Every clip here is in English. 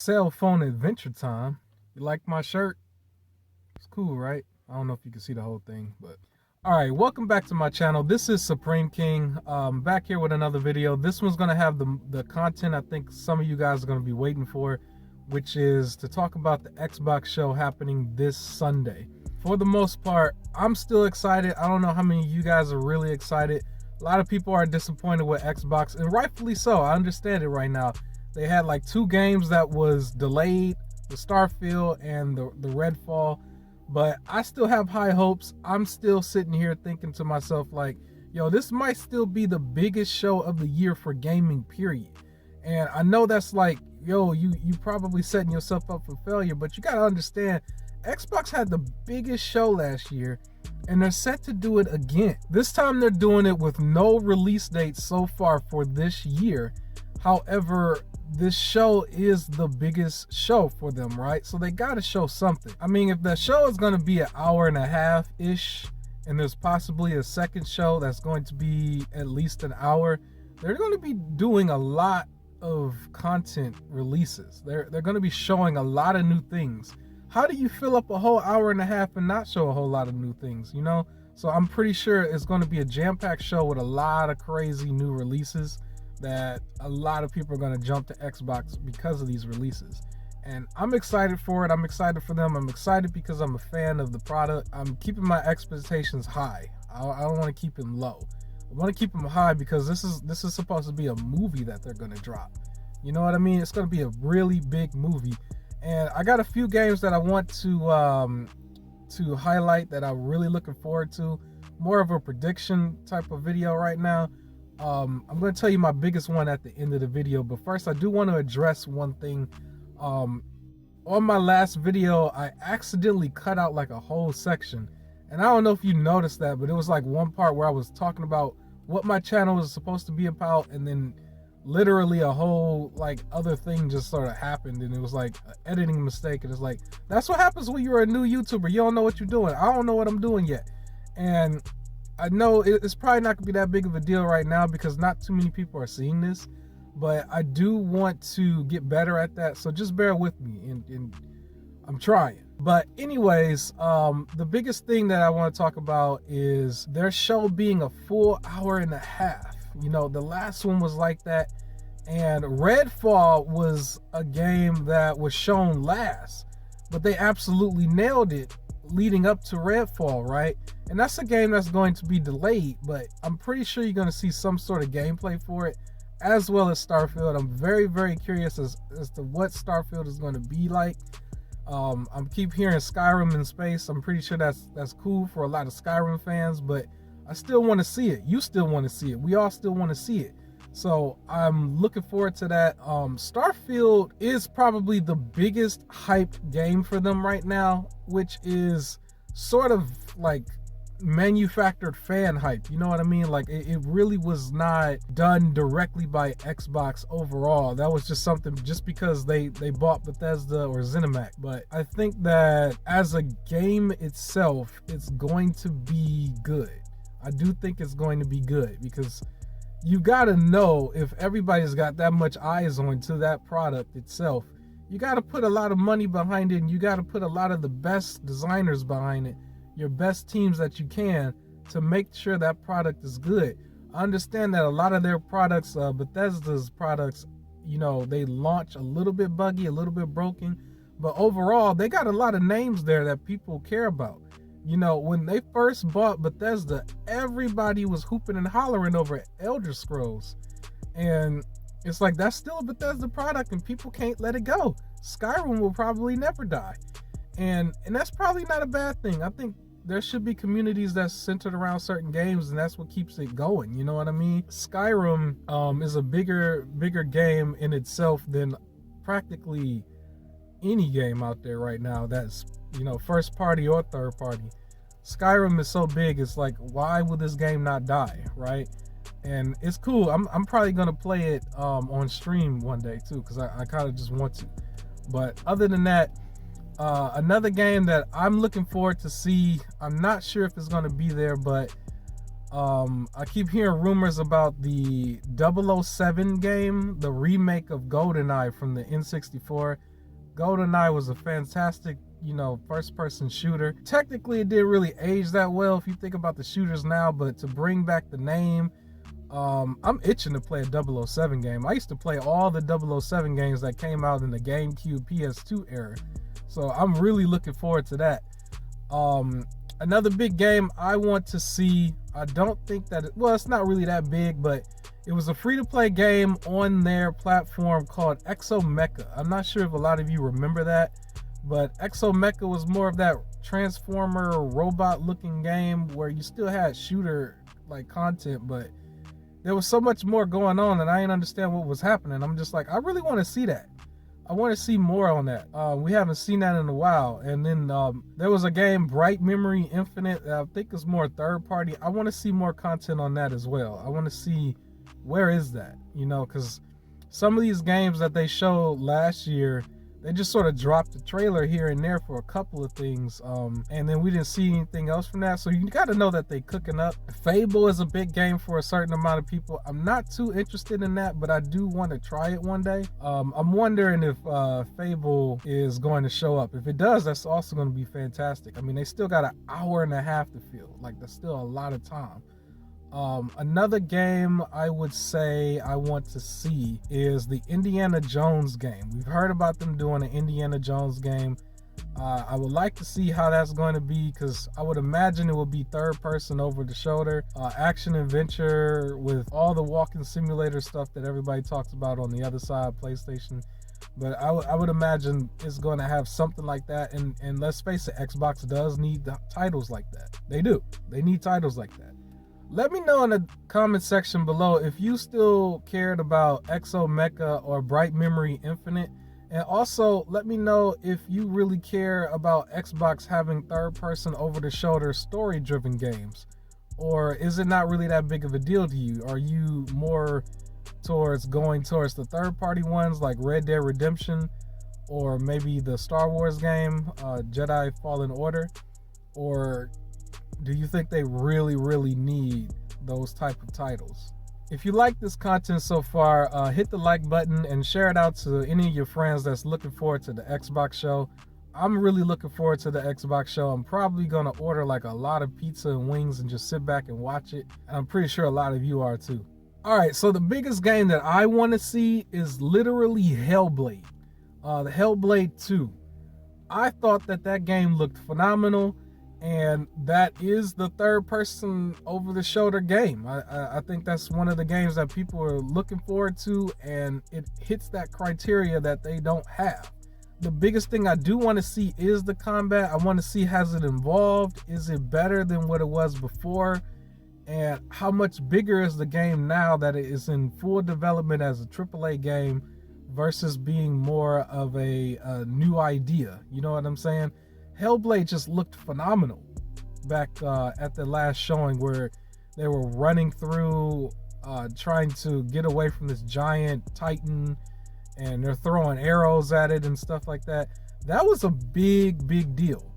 Cell phone adventure time. You like my shirt? It's cool, right? I don't know if you can see the whole thing, but all right. Welcome back to my channel. This is Supreme King. Back here with another video. This one's gonna have the content I think some of you guys are gonna be waiting for, which is to talk about the Xbox show happening this Sunday. For the most part, I'm still excited. I don't know how many of you guys are really excited. A lot of people are disappointed with Xbox, and rightfully so. I understand it right now. They had like 2 games that was delayed, the Starfield and the Redfall, but I still have high hopes. I'm still sitting here thinking to myself like, yo, this might still be the biggest show of the year for gaming, period. And I know that's like, yo, you probably setting yourself up for failure, but you gotta understand, Xbox had the biggest show last year, and they're set to do it again. This time they're doing it with no release date so far for this year. However, this show is the biggest show for them, right? So they gotta show something. I mean, if the show is gonna be an hour and a half-ish, and there's possibly a second show that's going to be at least an hour, they're gonna be doing a lot of content releases. They're gonna be showing a lot of new things. How do you fill up a whole hour and a half and not show a whole lot of new things, you know? So I'm pretty sure it's gonna be a jam-packed show with a lot of crazy new releases that a lot of people are going to jump to Xbox because of these releases. And I'm excited for it. I'm excited for them. I'm excited because I'm a fan of the product. I'm keeping my expectations high. I don't want to keep them low. I want to keep them high because this is supposed to be a movie that they're going to drop. You know what I mean? It's going to be a really big movie. And I got a few games that I want to highlight that I'm really looking forward to. More of a prediction type of video right now. I'm going to tell you my biggest one at the end of the video, but first I do want to address one thing. On my last video, I accidentally cut out like a whole section, and I don't know if you noticed that, but it was like one part where I was talking about what my channel was supposed to be about, and then literally a whole like other thing just sort of happened, and it was like an editing mistake, and it's like, that's what happens when you're a new YouTuber. You don't know what you're doing. I don't know what I'm doing yet. And I know it's probably not gonna be that big of a deal right now because not too many people are seeing this, but I do want to get better at that. So just bear with me, and I'm trying. But anyways, the biggest thing that I want to talk about is their show being a full hour and a half. You know, the last one was like that, and Redfall was a game that was shown last, but they absolutely nailed it leading up to Redfall, right? And that's a game that's going to be delayed, but I'm pretty sure you're going to see some sort of gameplay for it, as well as Starfield. I'm very, very curious as to what Starfield is going to be like. I keep hearing Skyrim in space. I'm pretty sure that's cool for a lot of Skyrim fans, but I still want to see it. You still want to see it. We all still want to see it. So I'm looking forward to that. Starfield is probably the biggest hype game for them right now, which is sort of like manufactured fan hype. You know what I mean? Like it really was not done directly by Xbox overall. That was just something just because they bought Bethesda or ZeniMax. But I think that as a game itself, it's going to be good. I do think it's going to be good because you gotta know, if everybody's got that much eyes on to that product itself, you gotta put a lot of money behind it, and you gotta put a lot of the best designers behind it, your best teams that you can, to make sure that product is good. I understand that a lot of their products, Bethesda's products, you know, they launch a little bit buggy, a little bit broken, but overall they got a lot of names there that people care about. You know, when they first bought Bethesda, everybody was hooping and hollering over Elder Scrolls. And it's like, that's still a Bethesda product and people can't let it go. Skyrim will probably never die. And that's probably not a bad thing. I think there should be communities that's centered around certain games, and that's what keeps it going. You know what I mean? Skyrim is a bigger game in itself than practically any game out there right now that's, you know, first party or third party. Skyrim is so big, it's like, why would this game not die, right? And it's cool. I'm probably gonna play it on stream one day too, because I kind of just want to. But other than that, another game that I'm looking forward to see, I'm not sure if it's gonna be there, but I keep hearing rumors about the 007 game, the remake of GoldenEye from the N64. GoldenEye was a fantastic, you know, first-person shooter. Technically, it didn't really age that well if you think about the shooters now, but to bring back the name, I'm itching to play a 007 game. I used to play all the 007 games that came out in the GameCube PS2 era, so I'm really looking forward to that. Another big game I want to see, I don't think that well, it's not really that big, but it was a free-to-play game on their platform called Exomecha. I'm not sure if a lot of you remember that, but Exomecha was more of that Transformer robot-looking game where you still had shooter-like content, but there was so much more going on, and I didn't understand what was happening. I'm just like, I really want to see that. I want to see more on that. We haven't seen that in a while. And then there was a game, Bright Memory Infinite, that I think is more third-party. I want to see more content on that as well. I want to see, where is that? You know, because some of these games that they showed last year, they just sort of dropped the trailer here and there for a couple of things, and then we didn't see anything else from that. So you got to know that they cooking up. Fable is a big game for a certain amount of people. I'm not too interested in that, but I do want to try it one day. I'm wondering if Fable is going to show up. If it does, that's also going to be fantastic. I mean, they still got an hour and a half to fill. Like, that's still a lot of time. Another game I would say I want to see is the Indiana Jones game. We've heard about them doing an Indiana Jones game. I would like to see how that's going to be, because I would imagine it will be third person over the shoulder, action adventure with all the walking simulator stuff that everybody talks about on the other side of PlayStation. But I would imagine it's going to have something like that. And let's face it, Xbox does need titles like that. They do. They need titles like that. Let me know in the comment section below if you still cared about Exomecha or Bright Memory Infinite. And also, let me know if you really care about Xbox having third-person over-the-shoulder story-driven games. Or is it not really that big of a deal to you? Are you more going towards the third-party ones like Red Dead Redemption, or maybe the Star Wars game, Jedi Fallen Order? Or do you think they really need those type of titles? If you like this content so far, hit the like button and share it out to any of your friends that's looking forward to the Xbox show. I'm really looking forward to the Xbox show. I'm probably going to order like a lot of pizza and wings and just sit back and watch it. I'm pretty sure a lot of you are too. Alright, so the biggest game that I want to see is literally Hellblade. The Hellblade 2. I thought that game looked phenomenal. And that is the third-person over-the-shoulder game. I think that's one of the games that people are looking forward to, and it hits that criteria that they don't have. The biggest thing I do want to see is the combat. I want to see, has it evolved? Is it better than what it was before? And how much bigger is the game now that it is in full development as a AAA game versus being more of a new idea? You know what I'm saying? Hellblade just looked phenomenal back at the last showing, where they were running through trying to get away from this giant titan, and they're throwing arrows at it and stuff like that. That was a big deal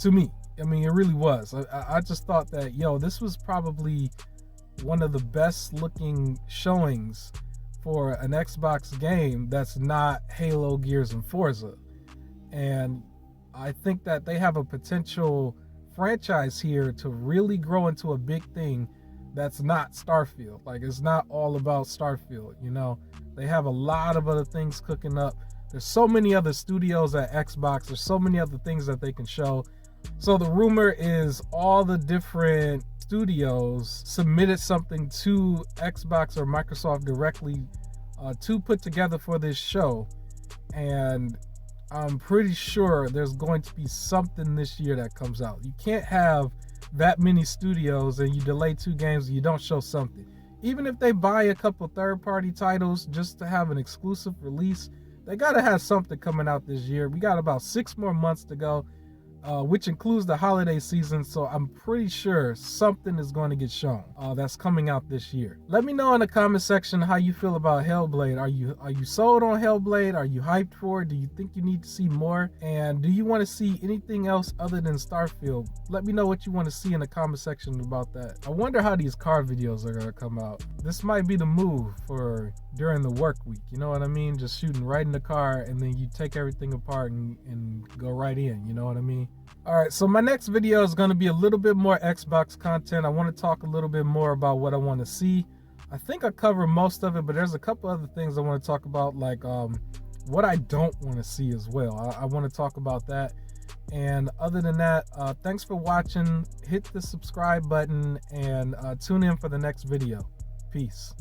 to me. I mean, it really was. I just thought that, this was probably one of the best looking showings for an Xbox game that's not Halo, Gears, and Forza. And I think that they have a potential franchise here to really grow into a big thing that's not Starfield. Like, it's not all about Starfield, They have a lot of other things cooking up. There's so many other studios at Xbox. There's so many other things that they can show. So the rumor is all the different studios submitted something to Xbox or Microsoft directly to put together for this show. And I'm pretty sure there's going to be something this year that comes out. You can't have that many studios and you delay 2 games and you don't show something. Even if they buy a couple third-party titles just to have an exclusive release, they got to have something coming out this year. We got about 6 more months to go, which includes the holiday season. So I'm pretty sure something is going to get shown that's coming out this year. Let me know in the comment section how you feel about Hellblade. Are you sold on Hellblade? Are you hyped for it? Do you think you need to see more? And do you want to see anything else other than Starfield? Let me know what you want to see in the comment section about that. I wonder how these car videos are going to come out. This might be the move for during the work week. You know what I mean? Just shooting right in the car, and then you take everything apart and go right in. You know what I mean? All right, so my next video is going to be a little bit more Xbox content. I want to talk a little bit more about what I want to see. I think I covered most of it, but there's a couple other things I want to talk about, like what I don't want to see as well. I want to talk about that. And other than that, thanks for watching. Hit the subscribe button and tune in for the next video. Peace.